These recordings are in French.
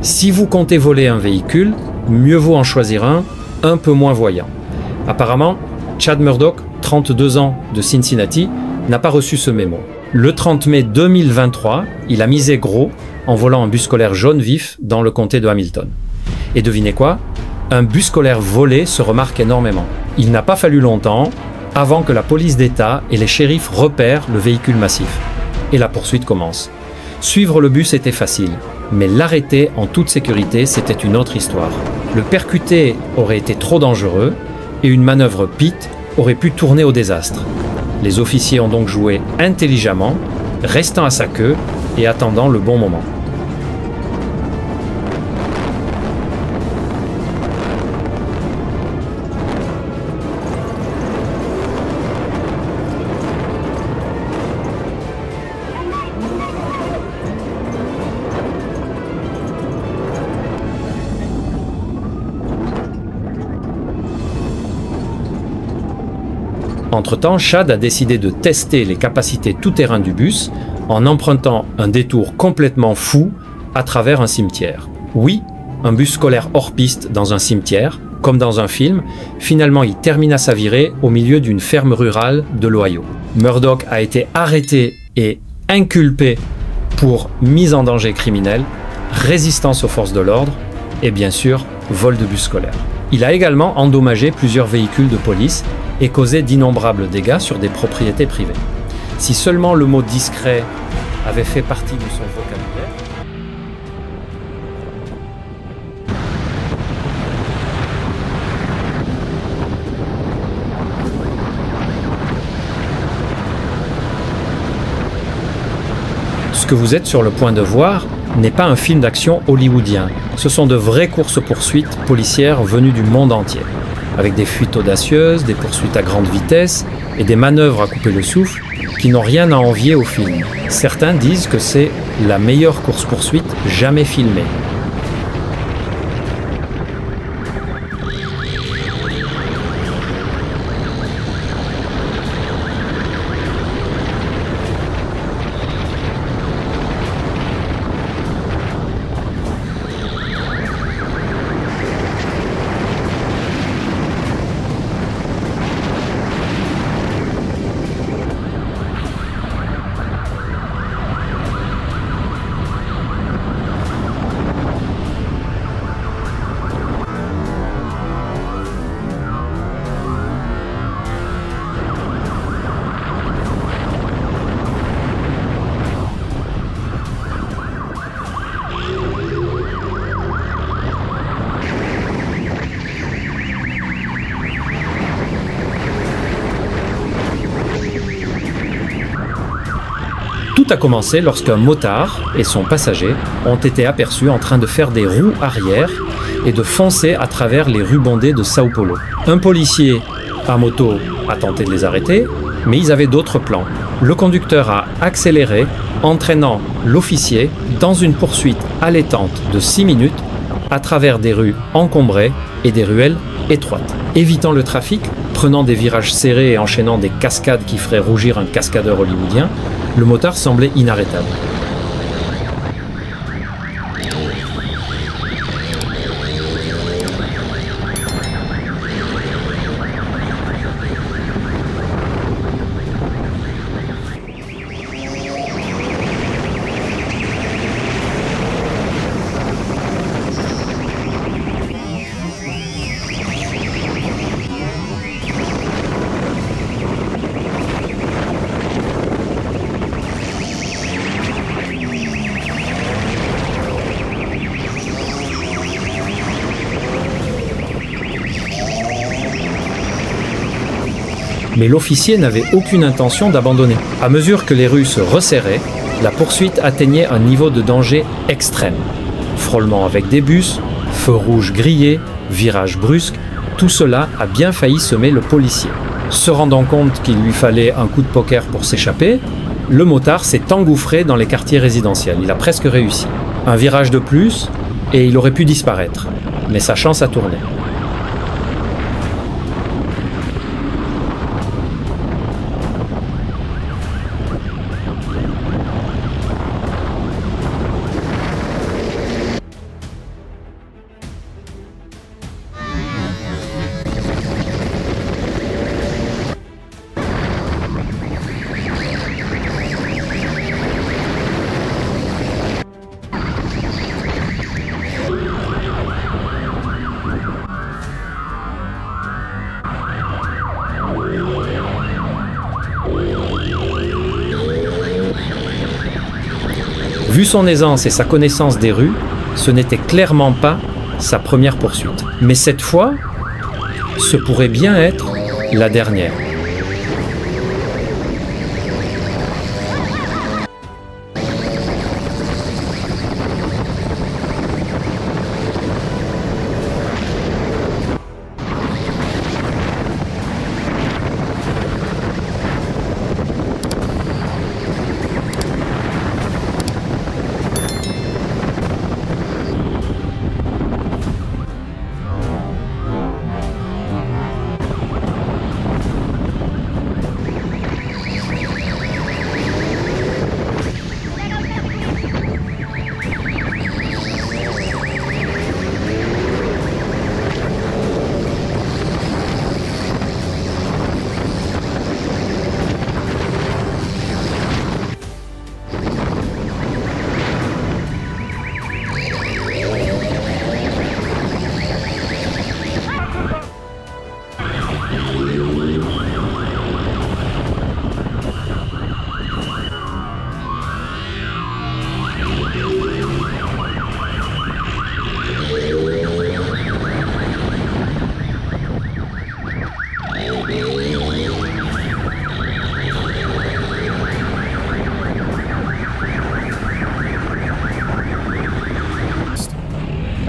Si vous comptez voler un véhicule, mieux vaut en choisir un peu moins voyant. Apparemment, Chad Murdock, 32 ans de Cincinnati, n'a pas reçu ce mémo. Le 30 mai 2023, il a misé gros en volant un bus scolaire jaune vif dans le comté de Hamilton. Et devinez quoi? Un bus scolaire volé se remarque énormément. Il n'a pas fallu longtemps avant que la police d'État et les shérifs repèrent le véhicule massif. Et la poursuite commence. Suivre le bus était facile, mais l'arrêter en toute sécurité, c'était une autre histoire. Le percuter aurait été trop dangereux et une manœuvre pite aurait pu tourner au désastre. Les officiers ont donc joué intelligemment, restant à sa queue et attendant le bon moment. Entre-temps, Chad a décidé de tester les capacités tout-terrain du bus en empruntant un détour complètement fou à travers un cimetière. Oui, un bus scolaire hors piste dans un cimetière, comme dans un film, finalement il termina sa virée au milieu d'une ferme rurale de l'Ohio. Murdock a été arrêté et inculpé pour mise en danger criminelle, résistance aux forces de l'ordre et bien sûr vol de bus scolaire. Il a également endommagé plusieurs véhicules de police et causé d'innombrables dégâts sur des propriétés privées. Si seulement le mot discret avait fait partie de son vocabulaire. Ce que vous êtes sur le point de voir n'est pas un film d'action hollywoodien. Ce sont de vraies courses-poursuites policières venues du monde entier, avec des fuites audacieuses, des poursuites à grande vitesse et des manœuvres à couper le souffle qui n'ont rien à envier au film. Certains disent que c'est la meilleure course-poursuite jamais filmée. Tout a commencé lorsqu'un motard et son passager ont été aperçus en train de faire des roues arrière et de foncer à travers les rues bondées de Sao Paulo. Un policier à moto a tenté de les arrêter, mais ils avaient d'autres plans. Le conducteur a accéléré, entraînant l'officier dans une poursuite allaitante de 6 minutes à travers des rues encombrées et des ruelles étroites. Évitant le trafic, prenant des virages serrés et enchaînant des cascades qui feraient rougir un cascadeur hollywoodien, le motard semblait inarrêtable. Mais l'officier n'avait aucune intention d'abandonner. À mesure que les rues se resserraient, la poursuite atteignait un niveau de danger extrême. Frôlement avec des bus, feux rouges grillés, virages brusques, tout cela a bien failli semer le policier. Se rendant compte qu'il lui fallait un coup de poker pour s'échapper, le motard s'est engouffré dans les quartiers résidentiels. Il a presque réussi. Un virage de plus et il aurait pu disparaître. Mais sa chance a tourné. Vu son aisance et sa connaissance des rues, ce n'était clairement pas sa première poursuite. Mais cette fois, ce pourrait bien être la dernière.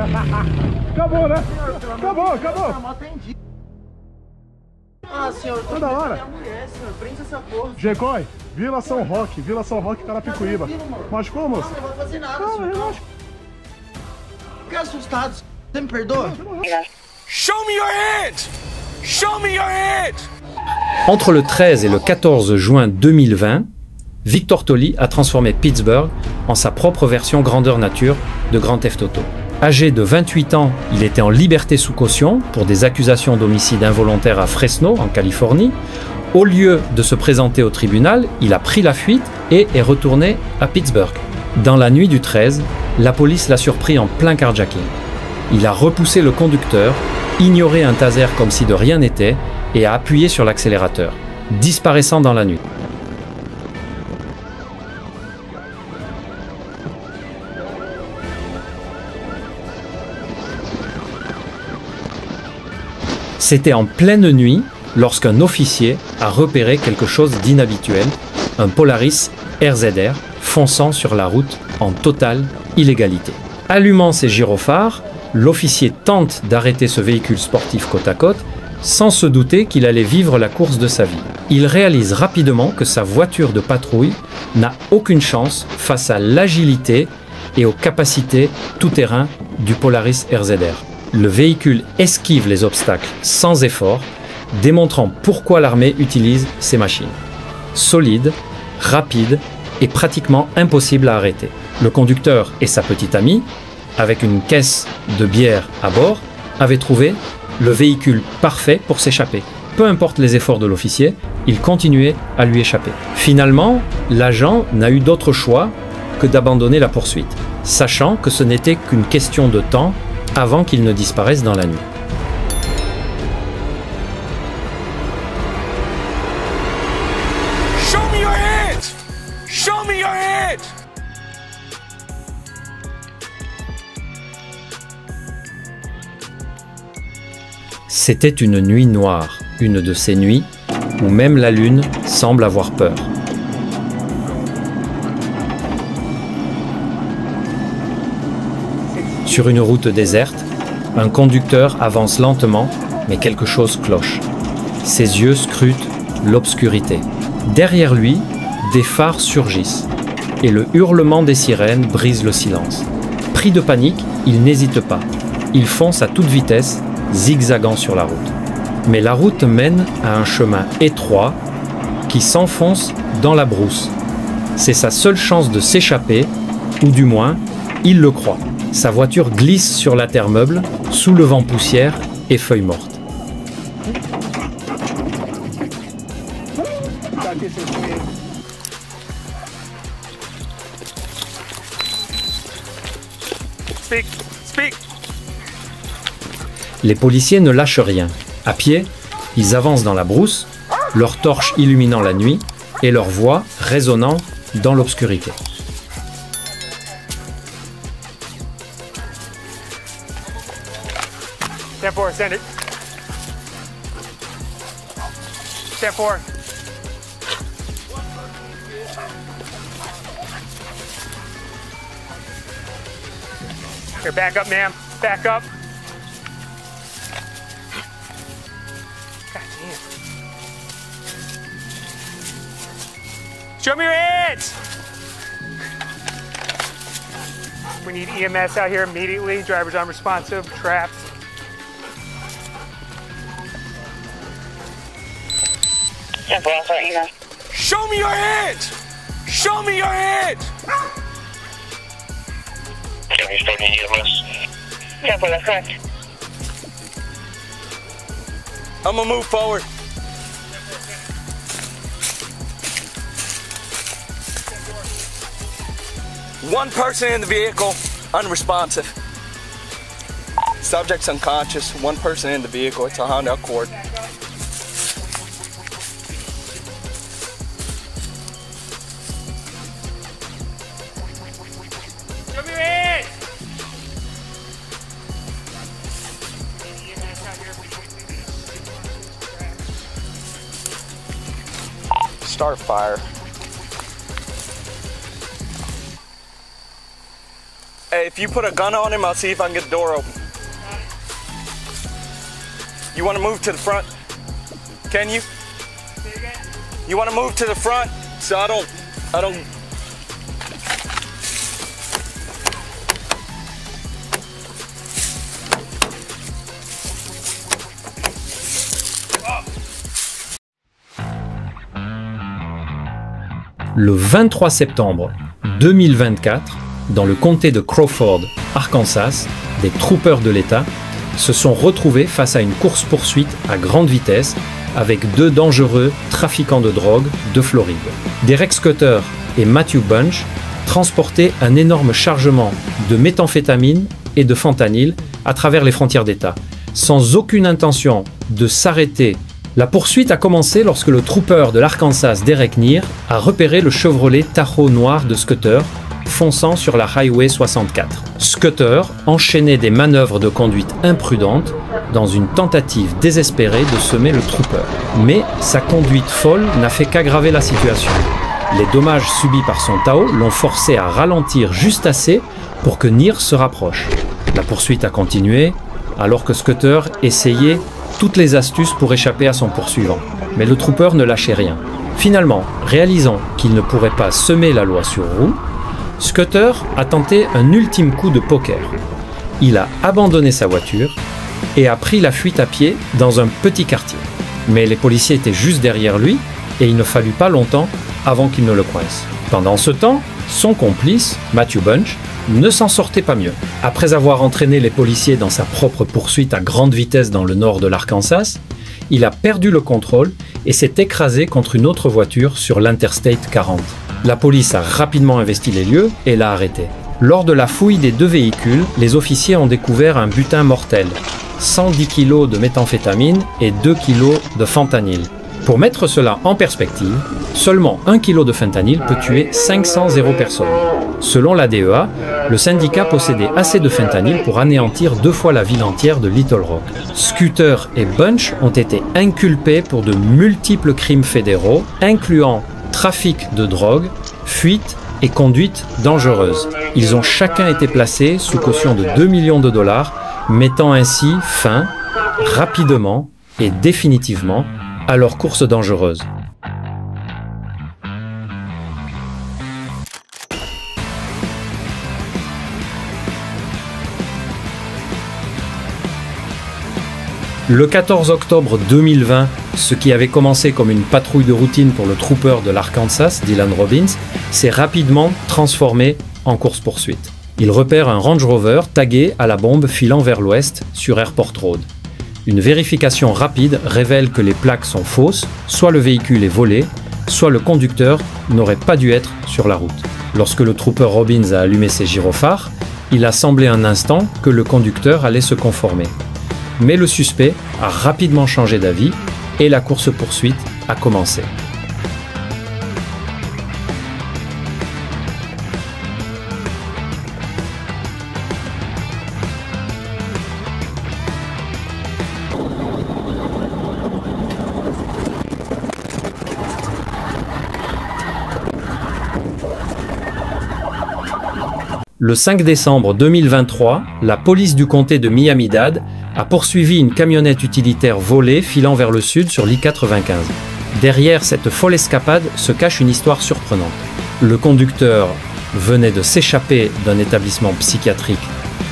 Acabou, né? Acabou. Ah, senhor, Tá da hora. minha mulher, senhor. Prende essa porra. Jecói, Vila São Roque, Carapicuíba. Machucou, moço? Não vou fazer nada, Calma, senhor. relaxa. Fiquei assustado. Você me perdoa? Show me your hands! Show me your hands! Entre le 13 et le 14 juin 2020, Victor Tolli a transformé Pittsburgh en sa propre version grandeur nature de Grand Theft Auto. Âgé de 28 ans, il était en liberté sous caution pour des accusations d'homicide involontaire à Fresno, en Californie. Au lieu de se présenter au tribunal, il a pris la fuite et est retourné à Pittsburgh. Dans la nuit du 13, la police l'a surpris en plein carjacking. Il a repoussé le conducteur, ignoré un taser comme si de rien n'était et a appuyé sur l'accélérateur, disparaissant dans la nuit. C'était en pleine nuit lorsqu'un officier a repéré quelque chose d'inhabituel, un Polaris RZR fonçant sur la route en totale illégalité. Allumant ses gyrophares, l'officier tente d'arrêter ce véhicule sportif côte à côte sans se douter qu'il allait vivre la course de sa vie. Il réalise rapidement que sa voiture de patrouille n'a aucune chance face à l'agilité et aux capacités tout-terrain du Polaris RZR. Le véhicule esquive les obstacles sans effort, démontrant pourquoi l'armée utilise ces machines. Solide, rapide et pratiquement impossible à arrêter. Le conducteur et sa petite amie, avec une caisse de bière à bord, avaient trouvé le véhicule parfait pour s'échapper. Peu importe les efforts de l'officier, il continuait à lui échapper. Finalement, l'agent n'a eu d'autre choix que d'abandonner la poursuite, sachant que ce n'était qu'une question de temps avant qu'il ne disparaisse dans la nuit. Show me your hands! Show me your hands! C'était une nuit noire, une de ces nuits où même la lune semble avoir peur. Sur une route déserte, un conducteur avance lentement, mais quelque chose cloche. Ses yeux scrutent l'obscurité. Derrière lui, des phares surgissent, et le hurlement des sirènes brise le silence. Pris de panique, il n'hésite pas. Il fonce à toute vitesse, zigzagant sur la route. Mais la route mène à un chemin étroit qui s'enfonce dans la brousse. C'est sa seule chance de s'échapper, ou du moins, il le croit. Sa voiture glisse sur la terre meuble, soulevant poussière et feuilles mortes. Speak! Les policiers ne lâchent rien. À pied, ils avancent dans la brousse, leurs torches illuminant la nuit et leur voix résonnant dans l'obscurité. 10-4, send it. 10-4. Here, back up, ma'am. Back up. God damn. Show me your hands! We need EMS out here immediately. Driver's unresponsive, trapped. Show me your hands! Show me your hands! I'm gonna move forward. One person in the vehicle, unresponsive. Subject's unconscious, one person in the vehicle. It's a Honda Accord. Show me your hands! Start fire. Hey, if you put a gun on him, I'll see if I can get the door open. You want to move to the front? Can you? You want to move to the front so I don't. Le 23 septembre 2024, dans le comté de Crawford, Arkansas, des troopers de l'État se sont retrouvés face à une course-poursuite à grande vitesse avec deux dangereux trafiquants de drogue de Floride. Derek Scutter et Matthew Bunch transportaient un énorme chargement de méthamphétamine et de fentanyl à travers les frontières d'État, sans aucune intention de s'arrêter. La poursuite a commencé lorsque le trooper de l'Arkansas Derek Neer a repéré le Chevrolet Tahoe noir de Scutter fonçant sur la Highway 64. Scutter enchaînait des manœuvres de conduite imprudente dans une tentative désespérée de semer le trooper. Mais sa conduite folle n'a fait qu'aggraver la situation. Les dommages subis par son Tahoe l'ont forcé à ralentir juste assez pour que Neer se rapproche. La poursuite a continué alors que Scutter essayait toutes les astuces pour échapper à son poursuivant. Mais le trooper ne lâchait rien. Finalement, réalisant qu'il ne pourrait pas semer la loi sur roue, Scutter a tenté un ultime coup de poker. Il a abandonné sa voiture et a pris la fuite à pied dans un petit quartier. Mais les policiers étaient juste derrière lui et il ne fallut pas longtemps avant qu'ils ne le coincent. Pendant ce temps, son complice, Matthew Bunch, ne s'en sortait pas mieux. Après avoir entraîné les policiers dans sa propre poursuite à grande vitesse dans le nord de l'Arkansas, il a perdu le contrôle et s'est écrasé contre une autre voiture sur l'Interstate 40. La police a rapidement investi les lieux et l'a arrêté. Lors de la fouille des deux véhicules, les officiers ont découvert un butin mortel, 110 kg de méthamphétamine et 2 kg de fentanyl. Pour mettre cela en perspective, seulement 1 kg de fentanyl peut tuer 500 personnes. Selon la DEA, le syndicat possédait assez de fentanyl pour anéantir 2 fois la ville entière de Little Rock. Scutter et Bunch ont été inculpés pour de multiples crimes fédéraux, incluant trafic de drogue, fuite et conduite dangereuse. Ils ont chacun été placés sous caution de 2 millions de dollars, mettant ainsi fin, rapidement et définitivement, à leur course dangereuse. Le 14 octobre 2020, ce qui avait commencé comme une patrouille de routine pour le trooper de l'Arkansas, Dylan Robbins, s'est rapidement transformé en course-poursuite. Il repère un Range Rover tagué à la bombe filant vers l'ouest sur Airport Road. Une vérification rapide révèle que les plaques sont fausses, soit le véhicule est volé, soit le conducteur n'aurait pas dû être sur la route. Lorsque le trooper Robbins a allumé ses gyrophares, il a semblé un instant que le conducteur allait se conformer. Mais le suspect a rapidement changé d'avis et la course-poursuite a commencé. Le 5 décembre 2023, la police du comté de Miami-Dade a poursuivi une camionnette utilitaire volée filant vers le sud sur l'I-95. Derrière cette folle escapade se cache une histoire surprenante. Le conducteur venait de s'échapper d'un établissement psychiatrique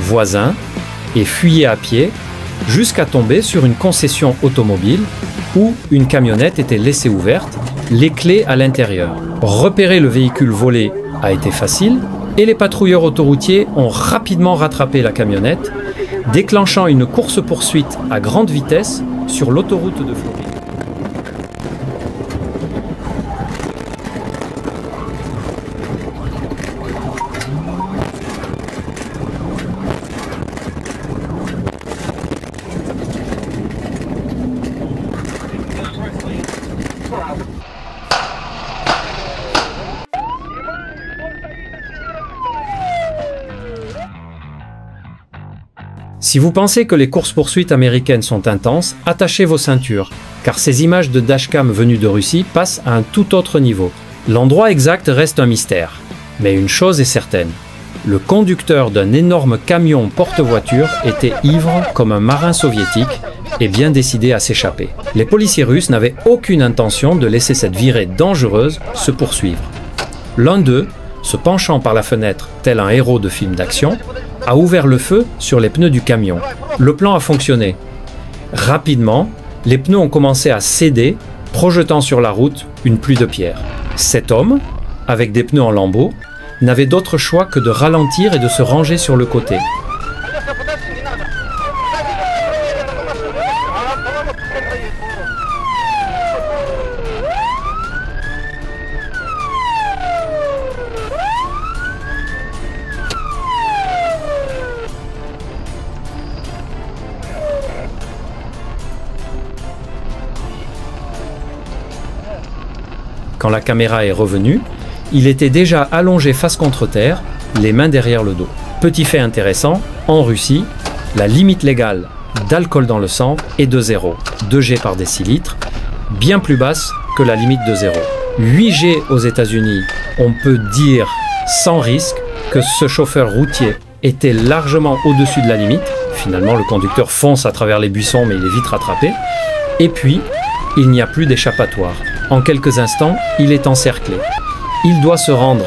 voisin et fuyait à pied jusqu'à tomber sur une concession automobile où une camionnette était laissée ouverte, les clés à l'intérieur. Repérer le véhicule volé a été facile et les patrouilleurs autoroutiers ont rapidement rattrapé la camionnette, déclenchant une course-poursuite à grande vitesse sur l'autoroute de Floride. Si vous pensez que les courses-poursuites américaines sont intenses, attachez vos ceintures, car ces images de dashcam venues de Russie passent à un tout autre niveau. L'endroit exact reste un mystère, mais une chose est certaine, le conducteur d'un énorme camion porte-voiture était ivre comme un marin soviétique et bien décidé à s'échapper. Les policiers russes n'avaient aucune intention de laisser cette virée dangereuse se poursuivre. L'un d'eux, se penchant par la fenêtre tel un héros de film d'action, a ouvert le feu sur les pneus du camion. Le plan a fonctionné. Rapidement, les pneus ont commencé à céder, projetant sur la route une pluie de pierres. Cet homme, avec des pneus en lambeaux, n'avait d'autre choix que de ralentir et de se ranger sur le côté. Quand la caméra est revenue, il était déjà allongé face contre terre, les mains derrière le dos. Petit fait intéressant, en Russie, la limite légale d'alcool dans le sang est de 0, 2 G par décilitre, bien plus basse que la limite de 0. 8 G aux États-Unis, on peut dire sans risque que ce chauffeur routier était largement au-dessus de la limite. Finalement, le conducteur fonce à travers les buissons, mais il est vite rattrapé. Et puis, il n'y a plus d'échappatoire. En quelques instants, il est encerclé. Il doit se rendre